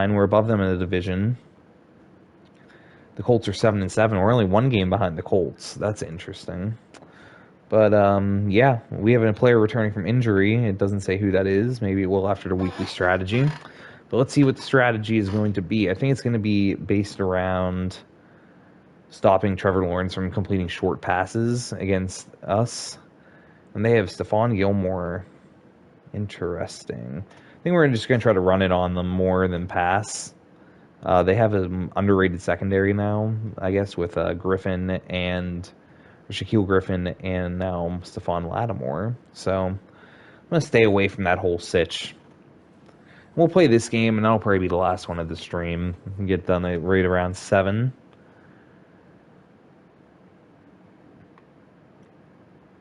And we're above them in the division. The Colts are 7-7. We're only one game behind the Colts. That's interesting. But, yeah, we have a player returning from injury. It doesn't say who that is. Maybe it will after the weekly strategy. But let's see what the strategy is going to be. I think it's going to be based around stopping Trevor Lawrence from completing short passes against us. And they have Stephon Gilmore. Interesting. I think we're just going to try to run it on them more than pass. They have an underrated secondary now, I guess, with Griffin and Shaquille Griffin and now Stephon Lattimore. So I'm going to stay away from that whole sitch. We'll play this game, and that'll probably be the last one of the stream. We can get done at right around 7.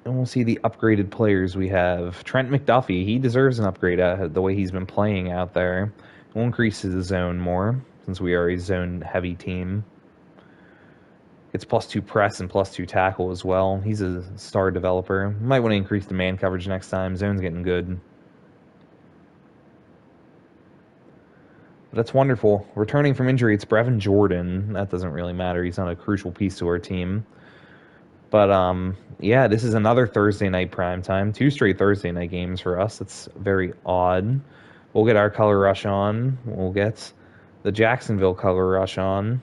And we'll see the upgraded players we have. Trent McDuffie, he deserves an upgrade the way he's been playing out there. We'll increase his zone more, since we are a zone-heavy team. It's +2 press and +2 tackle as well. He's a star developer. Might want to increase the man coverage next time. Zone's getting good. But that's wonderful. Returning from injury, it's Brevin Jordan. That doesn't really matter. He's not a crucial piece to our team. But, yeah, this is another Thursday night primetime. 2 straight Thursday night games for us. It's very odd. We'll get our color rush on. We'll get the Jacksonville color rush on.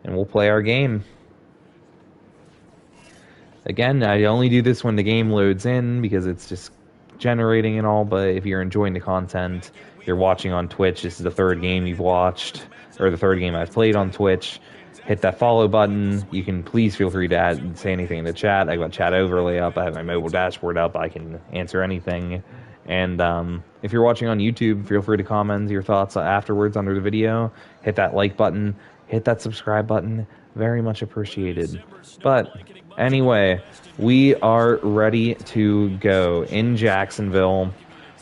And we'll play our game. Again, I only do this when the game loads in because it's just generating and all. But if you're enjoying the content, you're watching on Twitch, this is the 3rd game you've watched, or the 3rd game I've played on Twitch. Hit that follow button. You can please feel free to say anything in the chat. I got chat overlay up. I have my mobile dashboard up. I can answer anything. And if you're watching on YouTube, feel free to comment your thoughts afterwards under the video. Hit that like button. Hit that subscribe button. Very much appreciated. But anyway, we are ready to go in Jacksonville.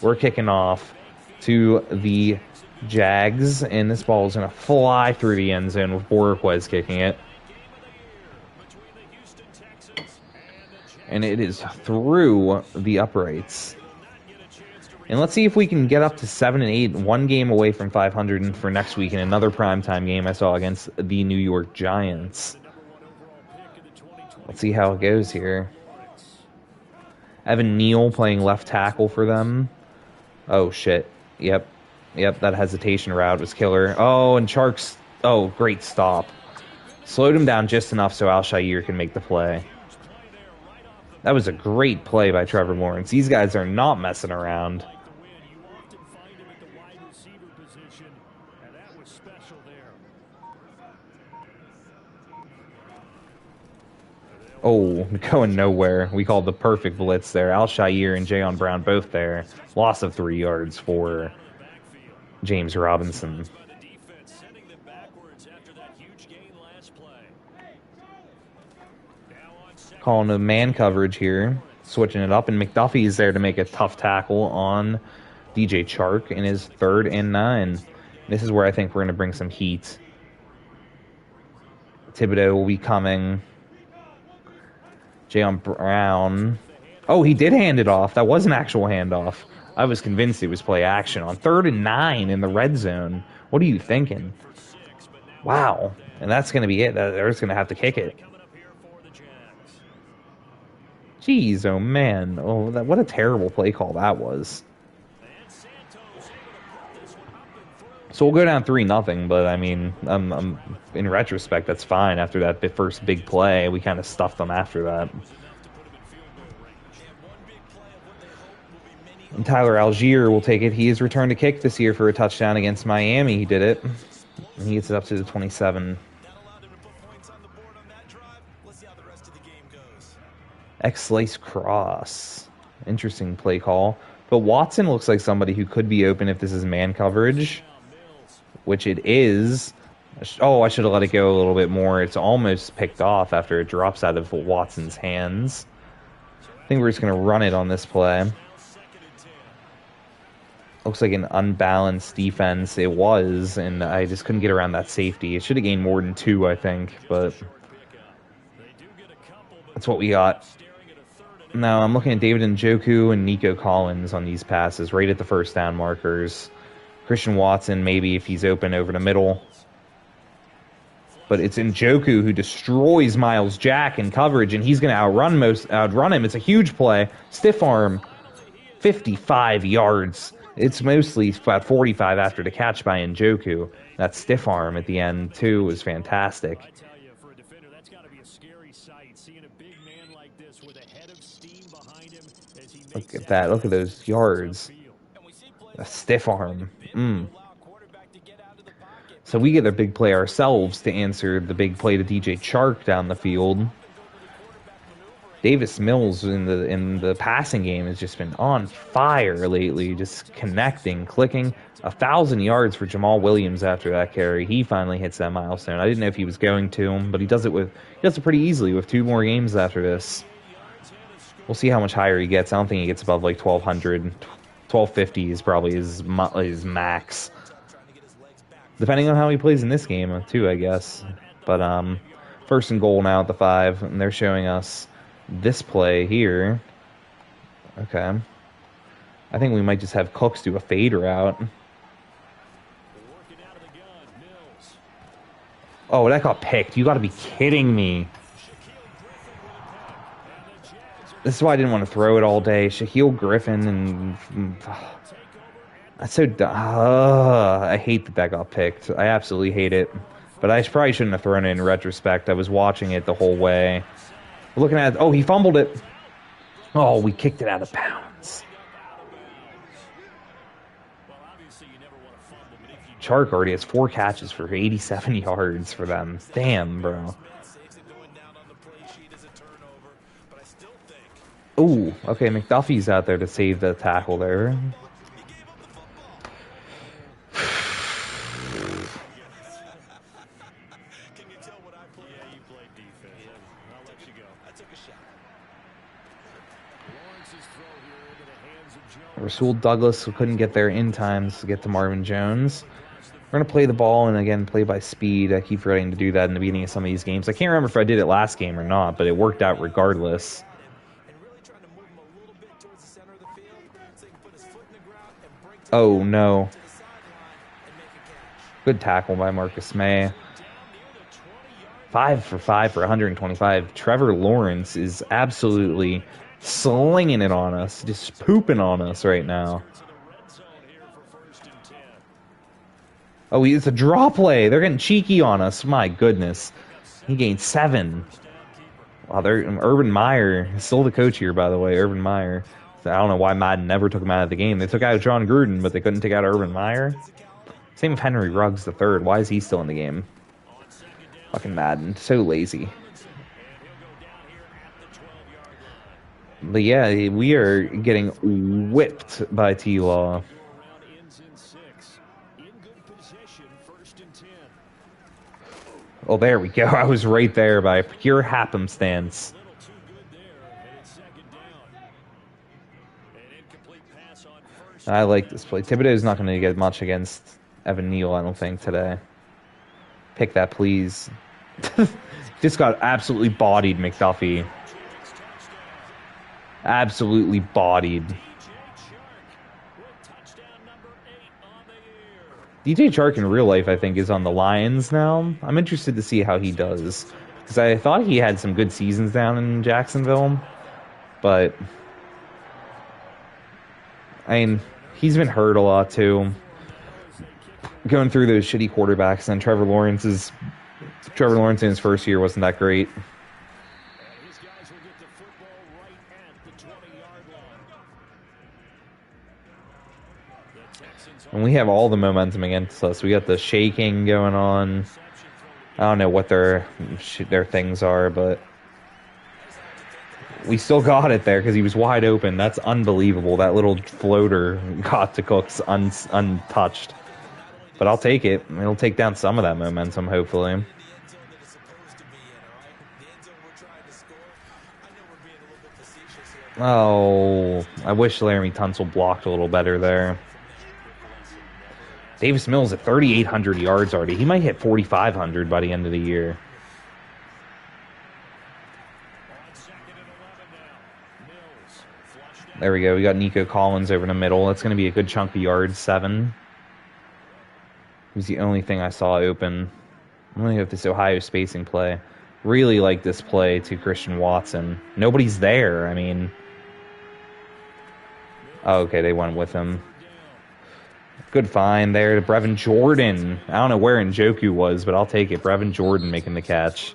We're kicking off to the Jags, and this ball is going to fly through the end zone with Boriquez kicking it. And it is through the uprights. And let's see if we can get up to 7-8, one game away from 500 and for next week in another primetime game I saw against the New York Giants. Let's see how it goes here. Evan Neal playing left tackle for them. Oh, shit. Yep, that hesitation route was killer. Oh, and Sharks. Oh, great stop. Slowed him down just enough so Al-Shaair can make the play. That was a great play by Trevor Lawrence. These guys are not messing around. Oh, going nowhere. We called the perfect blitz there. Al-Shaair and Jayon Brown both there. Loss of 3 yards for James Robinson. Calling a man coverage here. Switching it up, and McDuffie is there to make a tough tackle on DJ Chark in his 3rd and 9. This is where I think we're going to bring some heat. Thibodeau will be coming. Jayon Brown. Oh, he did hand it off. That was an actual handoff. I was convinced it was play action on 3rd and 9 in the red zone. What are you thinking? Wow. And that's going to be it. They're just going to have to kick it. Jeez, oh man. Oh, what a terrible play call that was. So we'll go down 3-0, but I mean, in retrospect, that's fine. After that first big play, we kind of stuffed them after that. And Tyler Algier will take it. He has returned a kick this year for a touchdown against Miami. He did it. And he gets it up to the 27. X-Slice Cross. Interesting play call. But Watson looks like somebody who could be open if this is man coverage. Which it is. Oh, I should have let it go a little bit more. It's almost picked off after it drops out of Watson's hands. I think we're just going to run it on this play. Looks like an unbalanced defense. It was, and I just couldn't get around that safety. It should have gained more than 2, I think, but that's what we got. Now I'm looking at David Njoku and Nico Collins on these passes, right at the first down markers. Christian Watson, maybe if he's open over the middle. But it's Njoku who destroys Miles Jack in coverage, and he's going to outrun him. It's a huge play. Stiff arm, 55 yards. It's mostly about 45 after the catch by Njoku. That stiff arm at the end, too, was fantastic. Look at that. Look at those yards. A stiff arm. So we get a big play ourselves to answer the big play to DJ Chark down the field. Davis Mills in the passing game has just been on fire lately, just connecting, clicking. 1,000 yards for Jamal Williams after that carry. He finally hits that milestone. I didn't know if he was going to, but he does it pretty easily with 2 more games after this. We'll see how much higher he gets. I don't think he gets above like 1,200. 1,250 is probably his max. Depending on how he plays in this game, too, I guess. But, first and goal now at the 5, and they're showing us this play here. Okay. I think we might just have Cooks do a fade route. Oh, that got picked. You got to be kidding me. This is why I didn't want to throw it all day. Shaquille Griffin and... That's so dumb. I hate that got picked. I absolutely hate it. But I probably shouldn't have thrown it in retrospect. I was watching it the whole way. Looking at it. Oh, he fumbled it. Oh, we kicked it out of bounds. Chark already has 4 catches for 87 yards for them. Damn, bro. Ooh, okay, McDuffie's out there to save the tackle there. Rasul Douglas couldn't get there in time to get to Marvin Jones. We're going to play the ball and, again, play by speed. I keep forgetting to do that in the beginning of some of these games. I can't remember if I did it last game or not, but it worked out regardless. Oh, no. Good tackle by Marcus May. 5 for 5 for 125. Trevor Lawrence is absolutely slinging it on us, just pooping on us right now. Oh, it's a draw play. They're getting cheeky on us. My goodness. He gained 7. Wow, Urban Meyer is still the coach here, by the way. Urban Meyer. I don't know why Madden never took him out of the game. They took out John Gruden, but they couldn't take out Urban Meyer. Same with Henry Ruggs III. Why is he still in the game? Fucking Madden. So lazy. But yeah, we are getting whipped by T-Law. Oh, there we go. I was right there by pure happenstance. I like this play. Thibodeau's not going to get much against Evan Neal, I don't think, today. Pick that, please. Just got absolutely bodied, McDuffie. Absolutely bodied. DJ Chark in real life, I think, is on the Lions now. I'm interested to see how he does. Because I thought he had some good seasons down in Jacksonville. But, I mean, he's been hurt a lot, too. Going through those shitty quarterbacks. And Trevor Lawrence in his first year wasn't that great. And we have all the momentum against us. We got the shaking going on. I don't know what their things are, but we still got it there because he was wide open. That's unbelievable. That little floater got to Cooks untouched. But I'll take it. It'll take down some of that momentum, hopefully. Oh, I wish Laramie Tunsil blocked a little better there. Davis Mills at 3,800 yards already. He might hit 4,500 by the end of the year. There we go. We got Nico Collins over the middle. That's going to be a good chunk of yards, 7. was the only thing I saw open. I'm going to go with this Ohio spacing play. Really like this play to Christian Watson. Nobody's there. I mean... Oh, okay, they went with him. Good find there to Brevin Jordan. I don't know where Njoku was, but I'll take it. Brevin Jordan making the catch.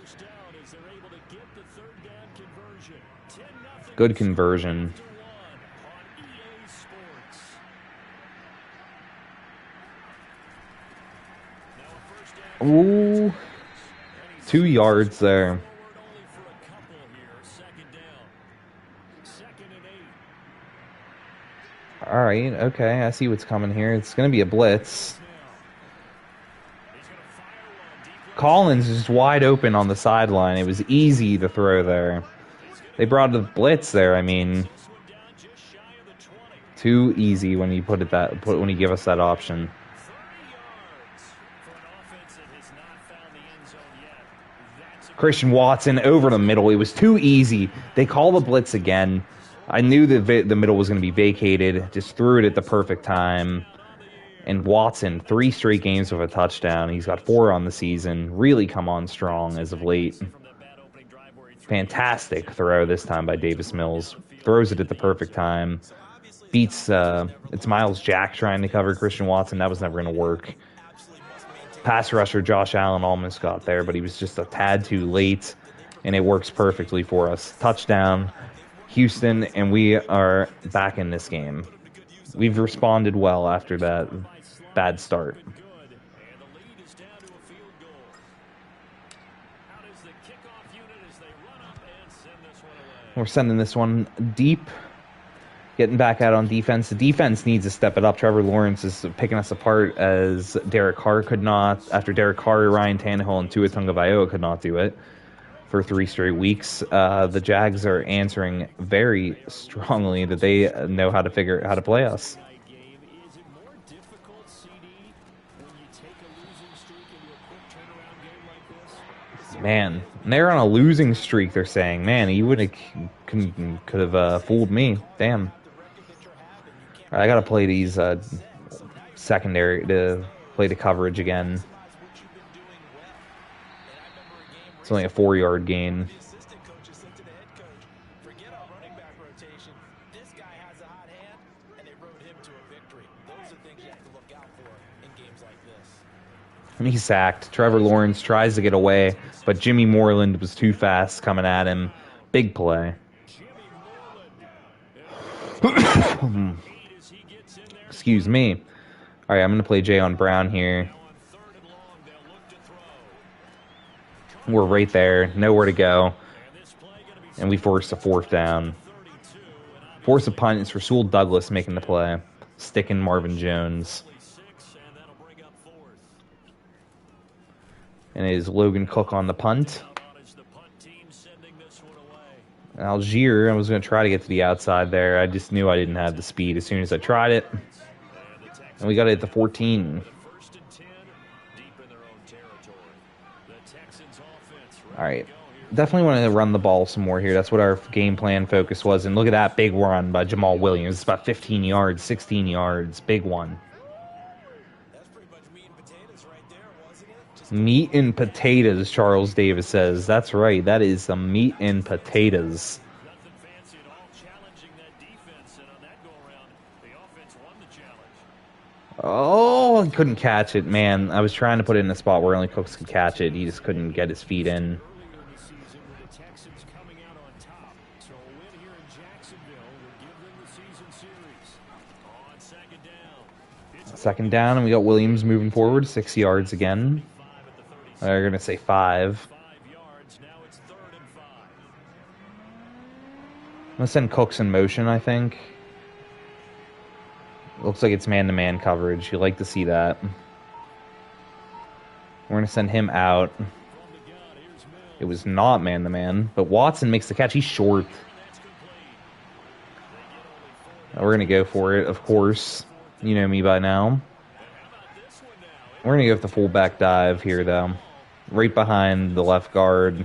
Good conversion. Ooh. 2 yards there. All right, okay, I see what's coming here. It's going to be a blitz. Collins is wide open on the sideline. It was easy to throw there. They brought the blitz there. I mean, too easy when you when you give us that option. Christian Watson over the middle. It was too easy. They call the blitz again. I knew that the middle was going to be vacated. Just threw it at the perfect time. And Watson, 3 straight games with a touchdown. He's got 4 on the season. Really come on strong as of late. Fantastic throw this time by Davis Mills. Throws it at the perfect time. Beats, it's Miles Jack trying to cover Christian Watson. That was never going to work. Pass rusher Josh Allen almost got there, but he was just a tad too late. And it works perfectly for us. Touchdown, Houston, and we are back in this game. We've responded well after that bad start. We're sending this one deep. Getting back out on defense. The defense needs to step it up. Trevor Lawrence is picking us apart as Derek Carr could not. After Derek Carr, Ryan Tannehill, and Tua Tagovailoa could not do it for 3 straight weeks. The Jags are answering very strongly that they know how to play us. Man, they're on a losing streak, they're saying. Man, you could have fooled me. Damn. Right, I got to play these secondary to play the coverage again. It's only a 4-yard gain. And he's sacked. Trevor Lawrence tries to get away, but Jimmy Moreland was too fast coming at him. Big play. Excuse me. All right, I'm going to play Jayon Brown here. We're right there. Nowhere to go. And we forced a 4th down. Force a punt. It's Rasul Douglas making the play. Sticking Marvin Jones. And it is Logan Cook on the punt. Algier, I was going to try to get to the outside there. I just knew I didn't have the speed as soon as I tried it. And we got it at the 14. All right. Definitely want to run the ball some more here. That's what our game plan focus was. And look at that big run by Jamal Williams. It's about 15 yards, 16 yards. Big one. Meat and potatoes, Charles Davis says. That's right. That is some meat and potatoes. Oh, I couldn't catch it, man. I was trying to put it in a spot where only Cooks could catch it. He just couldn't get his feet in. Second down, and we got Williams moving forward, 6 yards again. They're going to say 5. I'm going to send Cooks in motion, I think. Looks like it's man-to-man coverage. You like to see that. We're going to send him out. It was not man-to-man, but Watson makes the catch. He's short. We're going to go for it, of course. You know me by now. We're going to go with the fullback dive here, though. Right behind the left guard.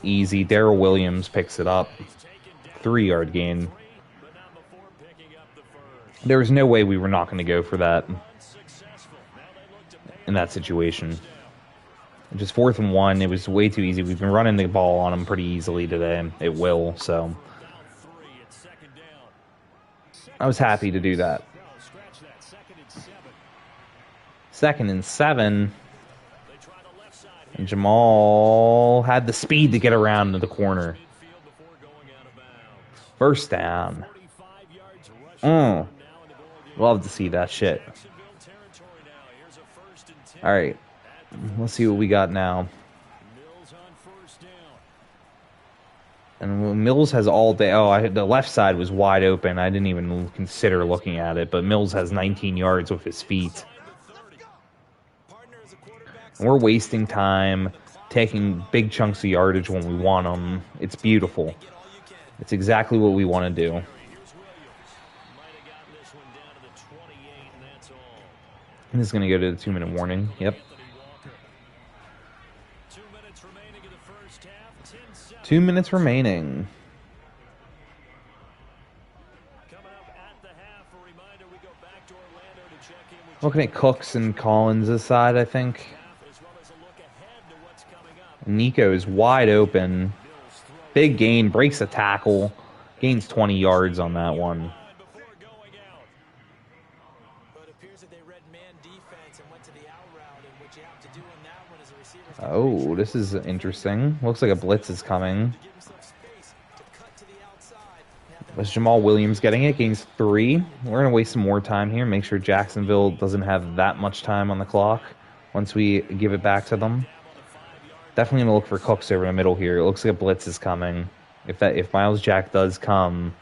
Easy. Darrell Williams picks it up. 3-yard gain. There was no way we were not going to go for that. in that situation. Just 4th and 1. It was way too easy. We've been running the ball on them pretty easily today. It will, so I was happy to do that. 2nd and 7. And Jamal had the speed to get around to the corner. 1st down. Love to see that shit. All right. Let's see what we got now. And Mills has all day. Oh, the left side was wide open. I didn't even consider looking at it. But Mills has 19 yards with his feet. And we're wasting time, taking big chunks of yardage when we want them. It's beautiful. It's exactly what we want to do. And this is going to go to the 2-minute warning. Yep. 2 minutes remaining. Looking at Cooks and Collins this side, I think. Nico is wide open. Big gain, breaks a tackle. Gains 20 yards on that one. Oh, this is interesting. Looks like a blitz is coming. Was Jamal Williams getting it? Gains 3. We're going to waste some more time here. Make sure Jacksonville doesn't have that much time on the clock once we give it back to them. Definitely going to look for Cooks over the middle here. It looks like a blitz is coming. If Miles Jack does come,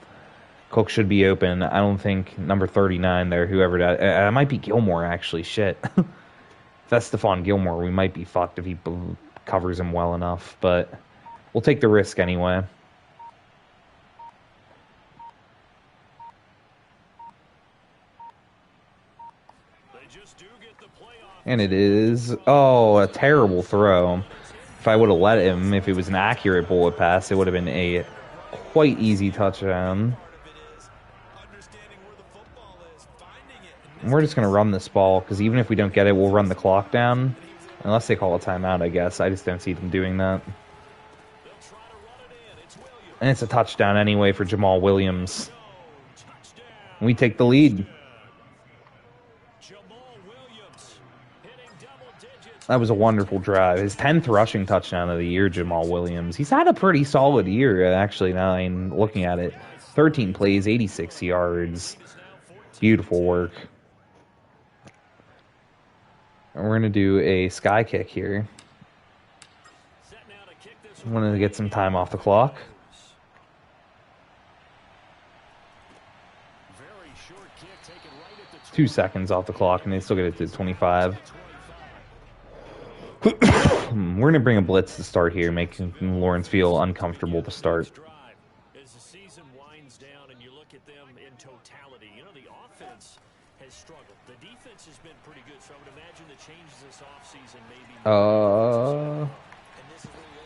Cook should be open. I don't think number 39 there, whoever that... It might be Gilmore, actually. Shit. If that's Stephon Gilmore, we might be fucked if he covers him well enough. But we'll take the risk anyway. And it is... Oh, a terrible throw. If I would have let him, if it was an accurate bullet pass, it would have been a quite easy touchdown. And we're just going to run this ball, because even if we don't get it, we'll run the clock down. Unless they call a timeout, I guess. I just don't see them doing that. And it's a touchdown anyway for Jamal Williams. We take the lead. That was a wonderful drive. His 10th rushing touchdown of the year, Jamal Williams. He's had a pretty solid year, actually, now I'm looking at it. 13 plays, 86 yards. Beautiful work. And we're going to do a sky kick here. I'm going to get some time off the clock. Two seconds off the clock, and they still get it to 25. We're going to bring a blitz to start here, making Lawrence feel uncomfortable to start. As the season winds down and you look at them in totality, you know, the offense has struggled. The defense has been pretty good, so I would imagine the changes this offseason maybe...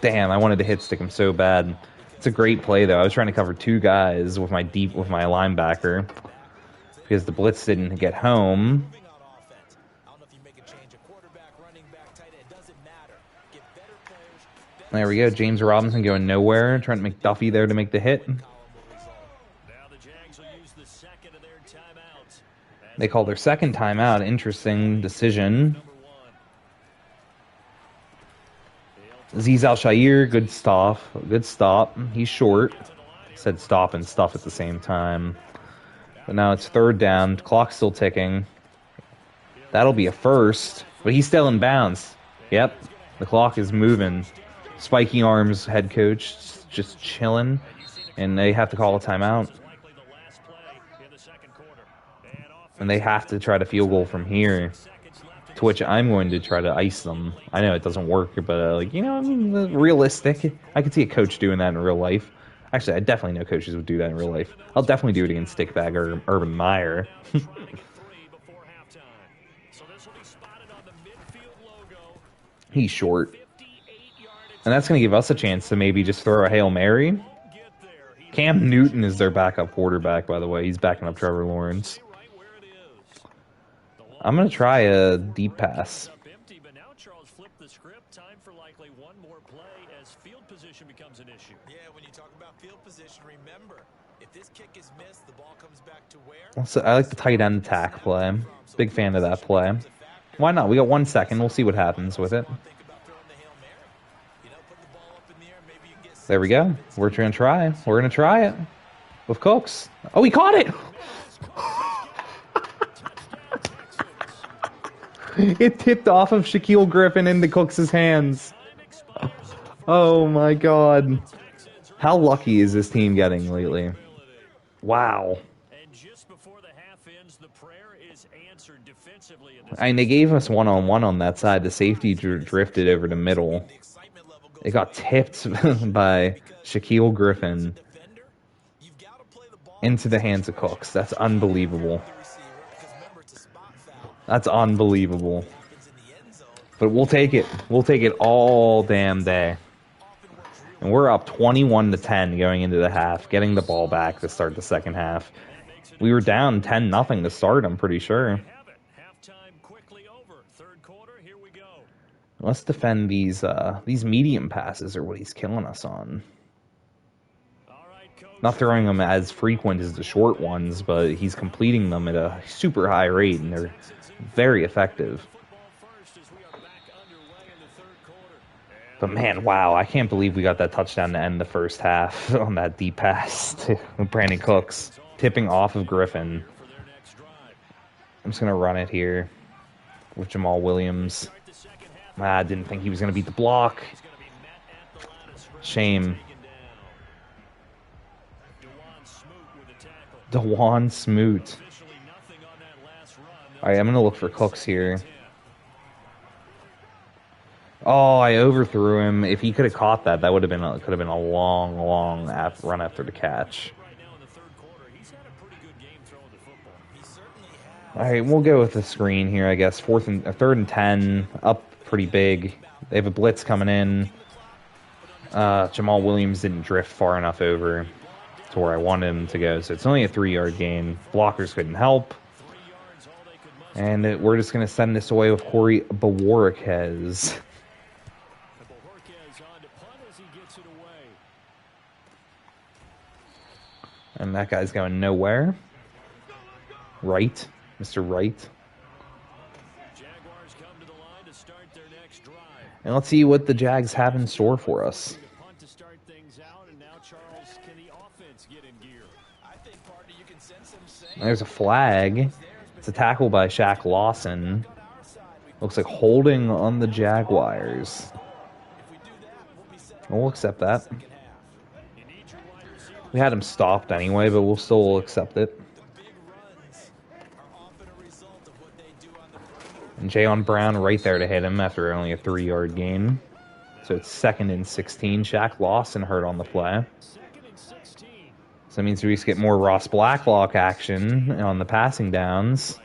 Damn, I wanted to hit stick him so bad. It's a great play, though. I was trying to cover two guys with my linebacker because the blitz didn't get home. There we go. James Robinson going nowhere. Trent McDuffie there to make the hit. They call their second timeout. Interesting decision. Azeez Al-Shaair, good stop. Good stop. He's short. Said stop and stuff at the same time. But now it's 3rd down. Clock's still ticking. That'll be a first. But he's still in bounds. Yep. The clock is moving. Spiky Arms head coach just chilling, and they have to call a timeout. And they have to try to field goal from here, to which I'm going to try to ice them. I know it doesn't work, but I mean, realistic. I could see a coach doing that in real life. Actually, I definitely know coaches would do that in real life. I'll definitely do it against Stickbag or Urban Meyer. He's short. And that's going to give us a chance to maybe just throw a Hail Mary. Cam Newton is their backup quarterback, by the way. He's backing up Trevor Lawrence. I'm going to try a deep pass. Charles flipped the script. Time for likely one more play as field position becomes an issue. Yeah, when you talk about field position, remember, if this kick is missed, the ball comes back to where? Also, I like the tight end attack play. Big fan of that play. Why not? We got 1 second. We'll see what happens with it. There we go. We're going to try. We're going to try it with Cooks. Oh, he caught it! It tipped off of Shaquille Griffin into Cooks' hands. Oh my god. How lucky is this team getting lately? Wow. And they gave us one-on-one on that side. The safety drifted over the middle. It got tipped by Shaquille Griffin into the hands of Cooks. That's unbelievable. That's unbelievable. But we'll take it. We'll take it all damn day. And we're up 21-10 going into the half, getting the ball back to start the second half. We were down 10-0 to start, I'm pretty sure. Let's defend these medium passes, are what he's killing us on. Not throwing them as frequent as the short ones, but he's completing them at a super high rate, and they're very effective. But man, wow, I can't believe we got that touchdown to end the first half on that deep pass to Brandon Cooks, tipping off of Griffin. I'm just going to run it here with Jamal Williams. I didn't think he was going to beat the block. Shame. Dewan Smoot. Alright, I'm going to look for Cooks here. Oh, I overthrew him. If he could have caught that, that would have been a long run after the catch. All right, we'll go with the screen here, I guess. Third and 10, up pretty big. They have a blitz coming in. Jamal Williams didn't drift far enough over to where I wanted him to go, so it's only a 3-yard gain. Blockers couldn't help. And we're just going to send this away with Corey Bawarikez. And that guy's going nowhere. Right. Mr. Right. And let's see what the Jags have in store for us. There's a flag. It's a tackle by Shaq Lawson. Looks like holding on the Jaguars. We'll accept that. We had him stopped anyway, but we'll still accept it. And Jayon Brown right there to hit him after only a 3-yard gain. So it's 2nd and 16. Shaq Lawson hurt on the play. So that means we just get more Ross Blacklock action on the passing downs.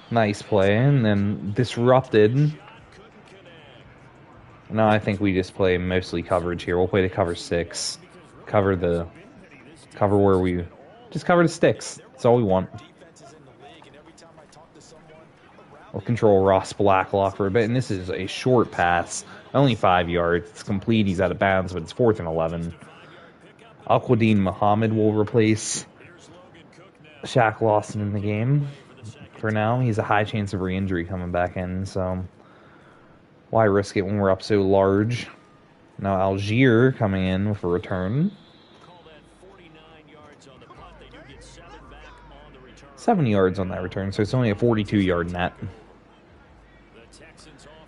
Nice play, and then disrupted. No, I think we just play mostly coverage here. We'll play the cover 6. Cover where we... Just cover the sticks. That's all we want. We'll control Ross Blacklock for a bit, and this is a short pass. Only 5 yards. It's complete. He's out of bounds, but it's 4th and 11. Al-Quadin Muhammad will replace Shaq Lawson in the game. For now, he's a high chance of re-injury coming back in, so why risk it when we're up so large? Now Algier coming in with a return. 7 yards on that return, so it's only a 42-yard net.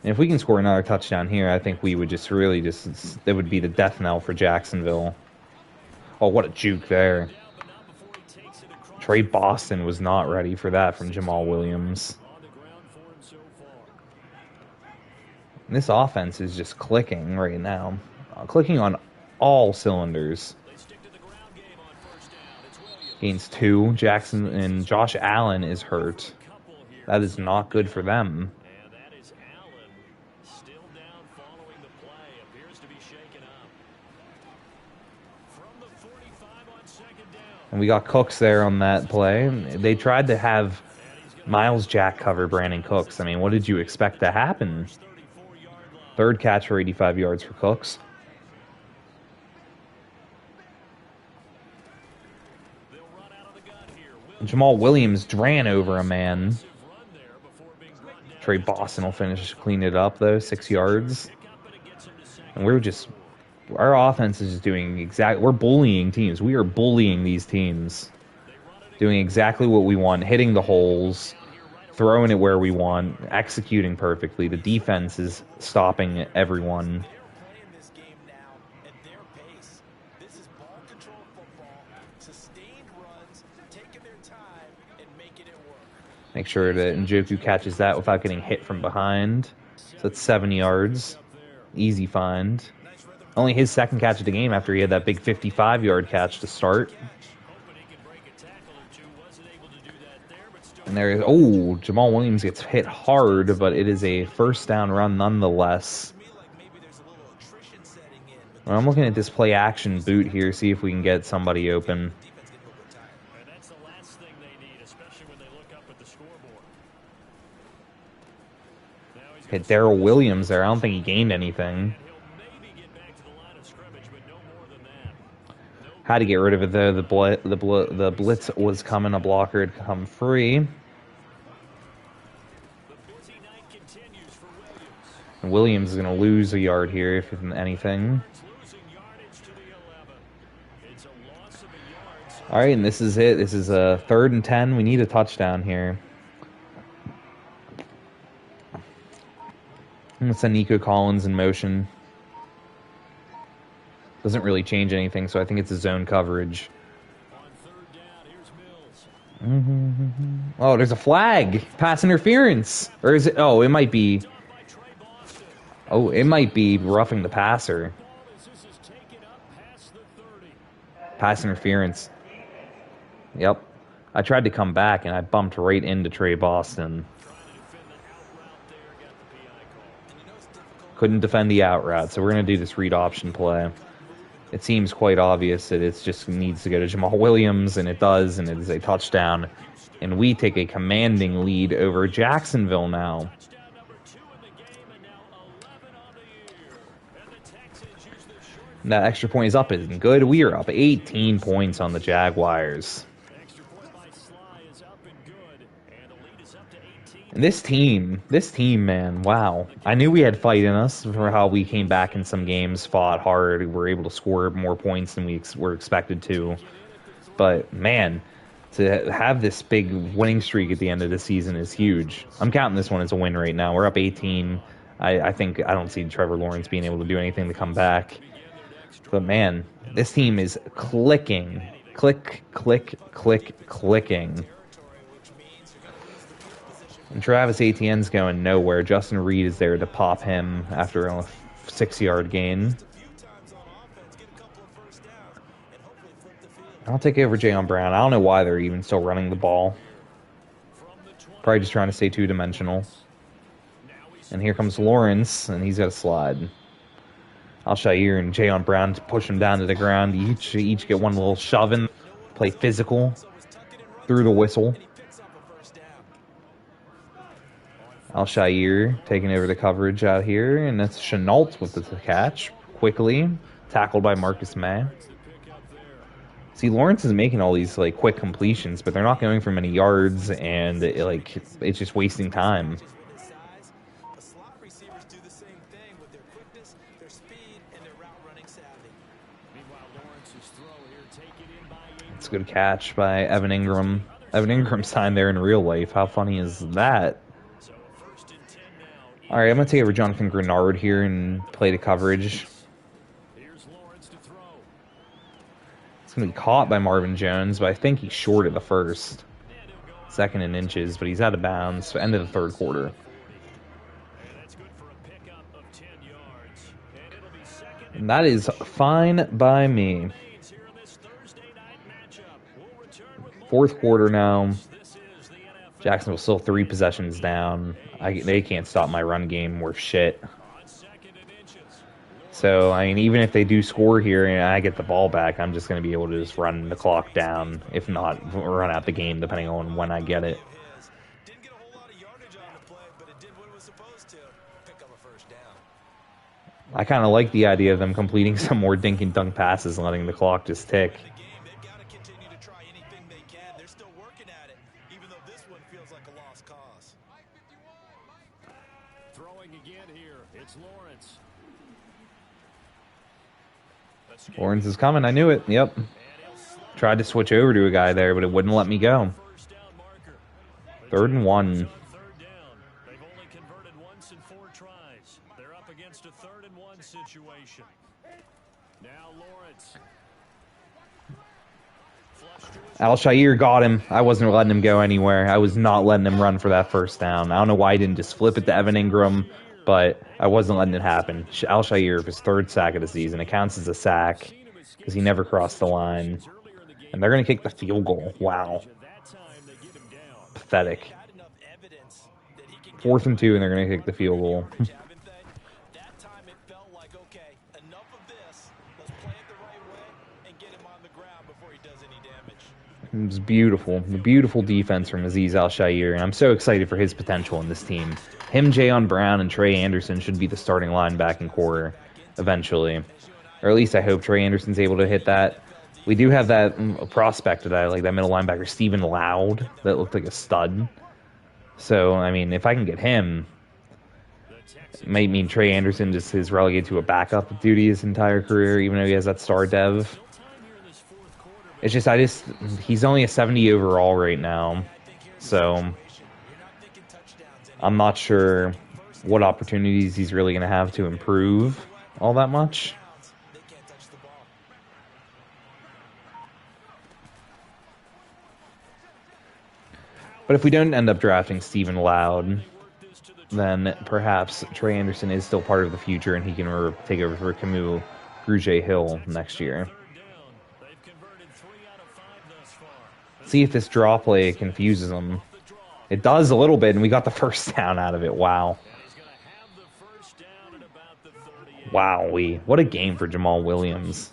And if we can score another touchdown here, I think we would just really that would be the death knell for Jacksonville. Oh, what a juke there. Trey Boston was not ready for that from Jamal Williams. And this offense is just clicking right now. Clicking on all cylinders. Gains 2. Jackson and Josh Allen is hurt. That is not good for them. And we got Cooks there on that play. They tried to have Miles Jack cover Brandon Cooks. I mean, what did you expect to happen? Third catch for 85 yards for Cooks. Jamal Williams ran over a man. Trey Boston will clean it up, though. 6 yards. And our offense is just doing we're bullying teams. We are bullying these teams. Doing exactly what we want, hitting the holes, throwing it where we want, executing perfectly. The defense is stopping everyone. Make sure that Njoku catches that without getting hit from behind. So that's 7 yards. Easy find. Only his second catch of the game after he had that big 55-yard catch to start. And there is, oh, Jamal Williams gets hit hard, but it is a first down run nonetheless. Well, I'm looking at this play action boot here, see if we can get somebody open. Hit Darrell Williams there. I don't think he gained anything. Had to get rid of it though. The blitz was coming. A blocker had come free. And Williams is going to lose a yard here, if anything. All right, and this is it. This is a 3rd and 10. We need a touchdown here. I'm going to send Nico Collins in motion. Doesn't really change anything, so I think it's a zone coverage. Oh, there's a flag. Pass interference. Or is it? Oh, it might be. Oh, it might be roughing the passer. Pass interference. Yep. I tried to come back, and I bumped right into Trey Boston. Couldn't defend the out route, so we're going to do this read option play. It seems quite obvious that it just needs to go to Jamal Williams, and it does, and it is a touchdown. And we take a commanding lead over Jacksonville now. And that extra point is up, isn't good. We are up 18 points on the Jaguars. And this team, man, wow. I knew we had fight in us for how we came back in some games, fought hard, we were able to score more points than we were expected to. But, man, to have this big winning streak at the end of the season is huge. I'm counting this one as a win right now. We're up 18. I don't see Trevor Lawrence being able to do anything to come back. But, man, this team is clicking. Click, click, click, clicking. And Travis Etienne's going nowhere. Justin Reed is there to pop him after a 6-yard gain. I'll take over Jayon Brown. I don't know why they're even still running the ball. Probably just trying to stay two-dimensional. And here comes Lawrence, and he's got a slide. Al-Shaair and Jayon Brown to push him down to the ground. Each get one little shove in. Play physical. Through the whistle. Al-Shaair taking over the coverage out here, and that's Chenault with the catch. Quickly. Tackled by Marcus May. See, Lawrence is making all these quick completions, but they're not going for many yards, and it's just wasting time. It's a good catch by Evan Ingram. Evan Ingram signed there in real life. How funny is that? All right, I'm going to take over Jonathan Grenard here and play the coverage. It's going to be caught by Marvin Jones, but I think he's short at the first. Second in inches, but he's out of bounds. End of the third quarter. And that is fine by me. Fourth quarter now. Jacksonville still 3 possessions down. They can't stop my run game worth shit. So, I mean, even if they do score here and I get the ball back, I'm just going to be able to just run the clock down. If not, run out the game, depending on when I get it. play, but it did what it was supposed to. Pick up a first down. I kind of like the idea of them completing some more dink and dunk passes and letting the clock just tick. In the game, they've got to continue to try anything they can. They're still working at it, even though this one feels like a lost cause. Throwing again here. It's Lawrence. Lawrence is coming. I knew it. Yep. Tried to switch over to a guy there, but it wouldn't let me go. 3rd and 1. They've only converted once in 4 tries. They're up against a 3rd and 1 situation. Now Lawrence. Al-Shaair got him. I wasn't letting him go anywhere. I was not letting him run for that first down. I don't know why he didn't just flip it to Evan Ingram, but I wasn't letting it happen. Al-Shaair, his 3rd sack of the season. It counts as a sack because he never crossed the line. And they're going to kick the field goal. Wow. Pathetic. 4th and 2, and they're going to kick the field goal. That time it felt like, okay, enough of this. Let's play it the right way and get him on the ground before he does any damage. It was beautiful. Beautiful defense from Azeez Al-Shaair, and I'm so excited for his potential in this team. Him, Jayon Brown, and Trey Anderson should be the starting linebacking core eventually. Or at least I hope Trey Anderson's able to hit that. We do have that prospect that I like, that middle linebacker, Stephen Loud, that looked like a stud. So, I mean, if I can get him, it might mean Trey Anderson just is relegated to a backup duty his entire career, even though he has that star dev. It's just, he's only a 70 overall right now. So, I'm not sure what opportunities he's really going to have to improve all that much. But if we don't end up drafting Stephen Loud, then perhaps Trey Anderson is still part of the future and he can take over for Camus Grugier-Hill next year. See if this draw play confuses him. It does a little bit, and we got the first down out of it. Wow. Wowee. What a game for Jamal Williams.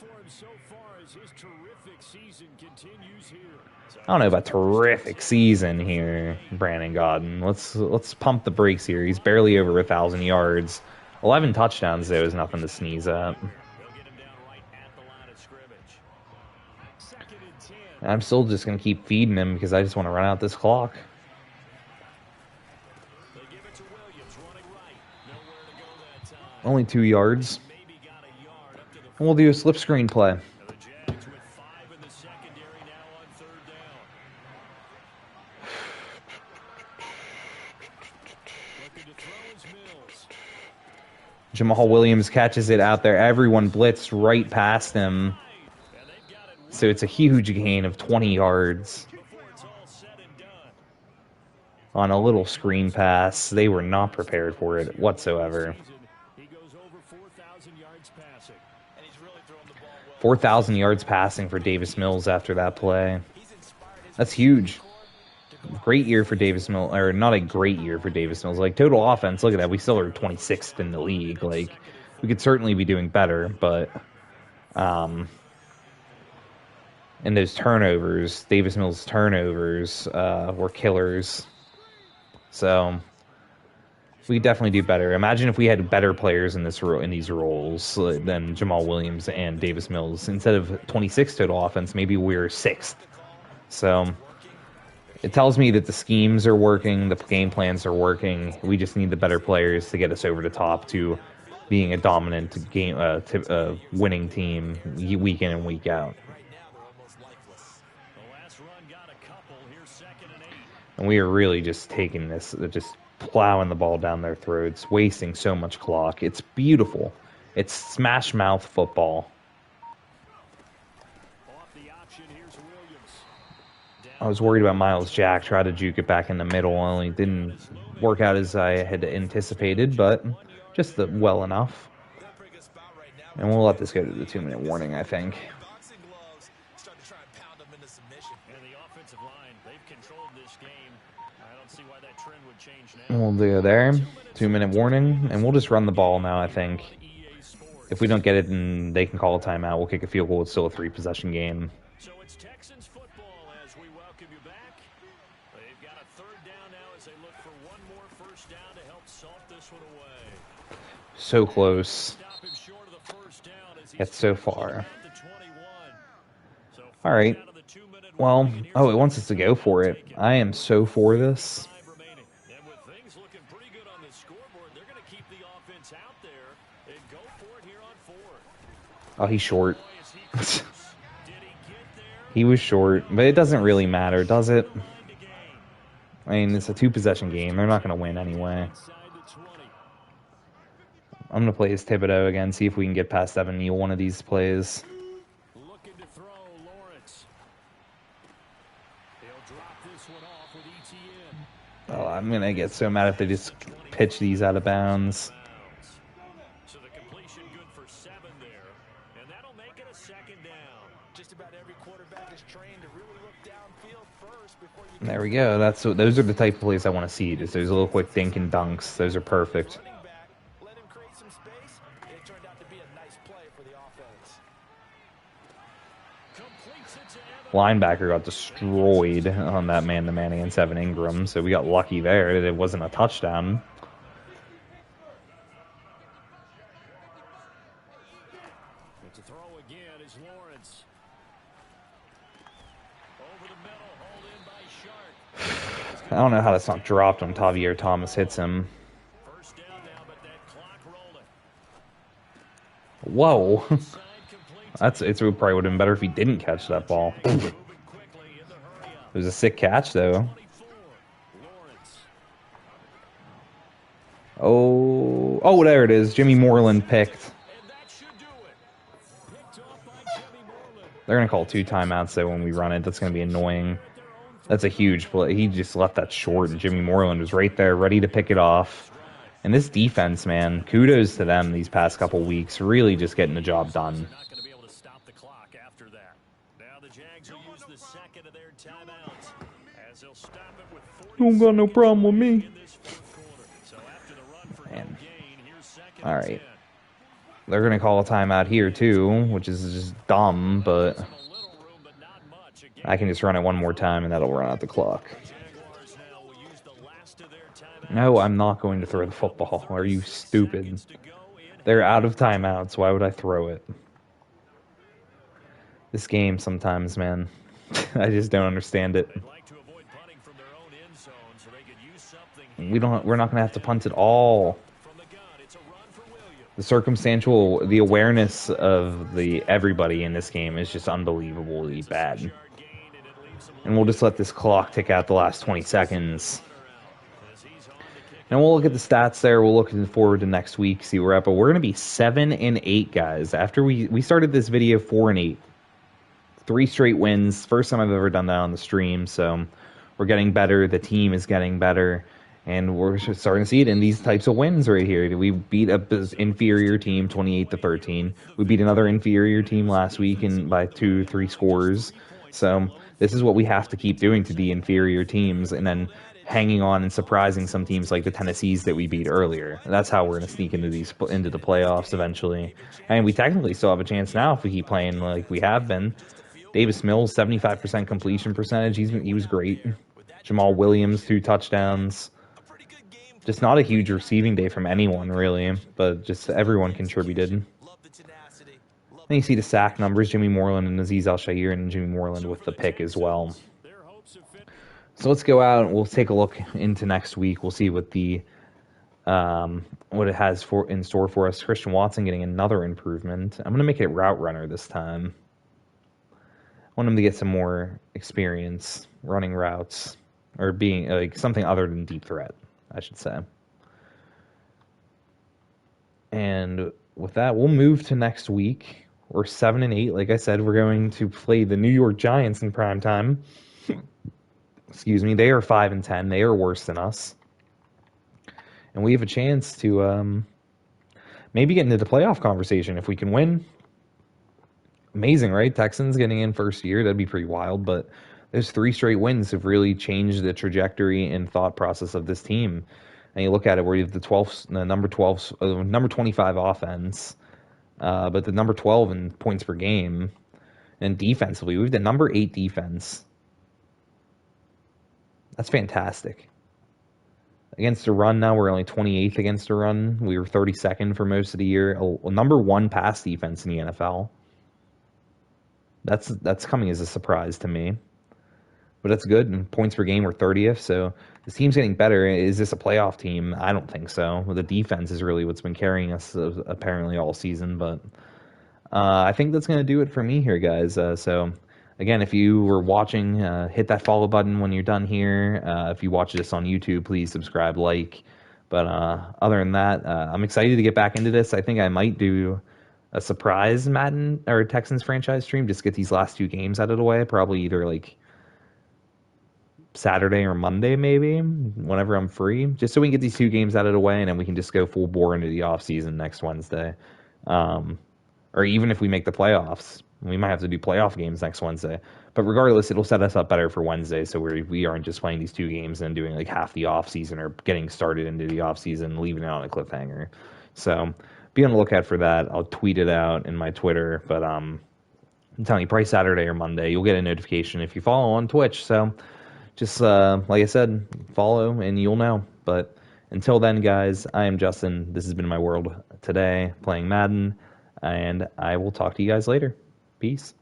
I don't know about terrific season here, Brandon Godden. Let's pump the brakes here. He's barely over 1,000 yards. 11 touchdowns, though, is nothing to sneeze at. I'm still just going to keep feeding him because I just want to run out this clock. Only 2 yards. And we'll do a slip screen play. Jamal Williams catches it out there. Everyone blitzed right past him. So it's a huge gain of 20 yards on a little screen pass. They were not prepared for it whatsoever. 4,000 yards passing for Davis Mills after that play. That's huge. Great year for Davis Mills, or not a great year for Davis Mills. Like, total offense, look at that. We still are 26th in the league. Like, we could certainly be doing better, but and those turnovers, Davis Mills' turnovers were killers. So we could definitely do better. Imagine if we had better players in these roles than Jamal Williams and Davis Mills. Instead of 26 total offense, maybe we're 6th. So it tells me that the schemes are working, the game plans are working. We just need the better players to get us over the top to being a dominant winning team week in and week out. And we are really just taking this, just plowing the ball down their throats, wasting so much clock. It's beautiful. It's smash mouth football. I was worried about Miles Jack, tried to juke it back in the middle, only didn't work out as I had anticipated, but just well enough. And we'll let this go to the 2-minute warning, I think. We'll do there, 2-minute warning, and we'll just run the ball now, I think. If we don't get it and they can call a timeout, we'll kick a field goal. It's still a 3-possession game. So it's Texans football as we welcome you back. They've got a 3rd down now as they look for one more first down to help salt this one away. So close. Stop him short of the first down as he's Yet so tackled far. about the 21. So All right. first out of the 2-minute Well, warning, and here's oh, it another wants us to go for timeout it. taken. I am so for this. 5 remaining. And with things looking pretty good on the scoreboard, they're going to keep the offense out there and go for it here on 4. Oh, he's short. Boy, is he close. Did he get there? He was short, but it doesn't really matter, does it? Line to gain. I mean, it's a 2-possession game. They're not going to win anyway. Inside the 20. I'm going to play as Thibodeau again, see if we can get past Evan Neal one of these plays. Looking to throw, Lawrence. He'll drop this one off with ETN. Oh, I'm going to get so mad if they just pitch these out of bounds. So the completion good for 7 there, and that'll make it a 2nd down. Just about every quarterback is trained to really look downfield first before you There we go. Those are the type of plays I want to see. Just those little quick dink and dunks. Those are perfect. running back, let him create some space, and it turned out to be a nice play for the offense. Completes it to Evans. Linebacker got destroyed on that man-to-man against Evan Ingram, so we got lucky there that it wasn't a touchdown. But to throw again is Lawrence. Over the middle, hauled in by Sharp. I don't know how that's not dropped when Tavier Thomas hits him. First down now, but that clock rolling. Whoa. Side complete. It probably would have been better if he didn't catch that ball. It Moving quickly in the hurry up. was a sick catch, though. 24. Lawrence. Oh, there it is. Jimmy Moreland picked. And that should do it. Picked off by Jimmy Moreland. They're going to call 2 timeouts, though, when we run it. That's going to be annoying. That's a huge play. He just left that short, and Jimmy Moreland was right there, ready to pick it off. And this defense, man, kudos to them these past couple weeks. Really just getting the job done. Not going to be able to stop the clock after that. Now the Jags will use the second of their timeouts as they'll stop it with 40 You don't got no seconds problem with me. in this 4th quarter. So after the run for no Man. gain, here's 2nd All and right. 10. They're going to call a timeout here, too, which is just dumb, but Some a little room, but not much. Again, I can just run it one more time, and that'll run out the clock. Jaguars now will use the last of their timeouts. No, I'm not going to throw the football. Are you stupid? Seconds to go in. They're out of timeouts. Why would I throw it? This game sometimes, man. I just don't understand it. They'd like to avoid punting from their own end zone so they could use something We're not going to have to punt at all. from the gun. It's a run for Williams. The awareness of everybody in this game is just unbelievably bad. Yard gain, and it leaves them And we'll just let this clock tick out the last 20 seconds. as he's on to kick. And we'll look at the stats there. We'll look forward to next week, see where we're at. But we're going to be 7-8, guys. After we started this video 4-8. 3 straight wins. First time I've ever done that on the stream. So we're getting better. The team is getting better. And we're starting to see it in these types of wins right here. We beat an inferior team 28-13. We beat another inferior team last week by 2-3 scores. So this is what we have to keep doing to the inferior teams, and then hanging on and surprising some teams like the Tennessees that we beat earlier. That's how we're going to sneak into the playoffs eventually. And we technically still have a chance now if we keep playing like we have been. Davis Mills, 75% completion percentage. He was great. Jamal Williams, 2 touchdowns. Just not a huge receiving day from anyone, really, but just everyone contributed. Love the tenacity. Love Then you see the sack numbers, Jimmy Moreland and Azeez Al-Shaair, and Jimmy Moreland with the pick as well. Their hopes have fit. So let's go out and we'll take a look into next week. We'll see what what it has in store for us. Christian Watson getting another improvement. I'm going to make it route runner this time. I want him to get some more experience running routes or being like something other than deep threat, I should say. And with that, we'll move to next week. We're 7-8. Like I said, we're going to play the New York Giants in prime time. Excuse me. They are 5-10. They are worse than us. And we have a chance to maybe get into the playoff conversation if we can win. Amazing, right? Texans getting in first year. That'd be pretty wild. But those 3 straight wins have really changed the trajectory and thought process of this team. And you look at it where you have the number 25 offense, but the number 12 in points per game. And defensively, we have the number 8 defense. That's fantastic. Against the run now, we're only 28th against the run. We were 32nd for most of the year. Number 1 pass defense in the NFL. That's coming as a surprise to me. But that's good. And points per game, we're 30th. So this team's getting better. Is this a playoff team? I don't think so. The defense is really what's been carrying us apparently all season. But I think that's going to do it for me here, guys. So, again, if you were watching, hit that follow button when you're done here. If you watch this on YouTube, please subscribe, like. But other than that, I'm excited to get back into this. I think I might do a surprise Madden or Texans franchise stream. Just get these last 2 games out of the way. Probably either like Saturday or Monday, maybe, whenever I'm free. Just so we can get these 2 games out of the way, and then we can just go full bore into the off season next Wednesday. Or even if we make the playoffs, we might have to do playoff games next Wednesday. But regardless, it'll set us up better for Wednesday, so we aren't just playing these 2 games and doing like half the off season or getting started into the off season, leaving it on a cliffhanger. So be on the lookout for that. I'll tweet it out in my Twitter. But I'm telling you, probably Saturday or Monday, you'll get a notification if you follow on Twitch. So just like I said, follow and you'll know. But until then, guys, I am Justin. This has been my world today, playing Madden. And I will talk to you guys later. Peace.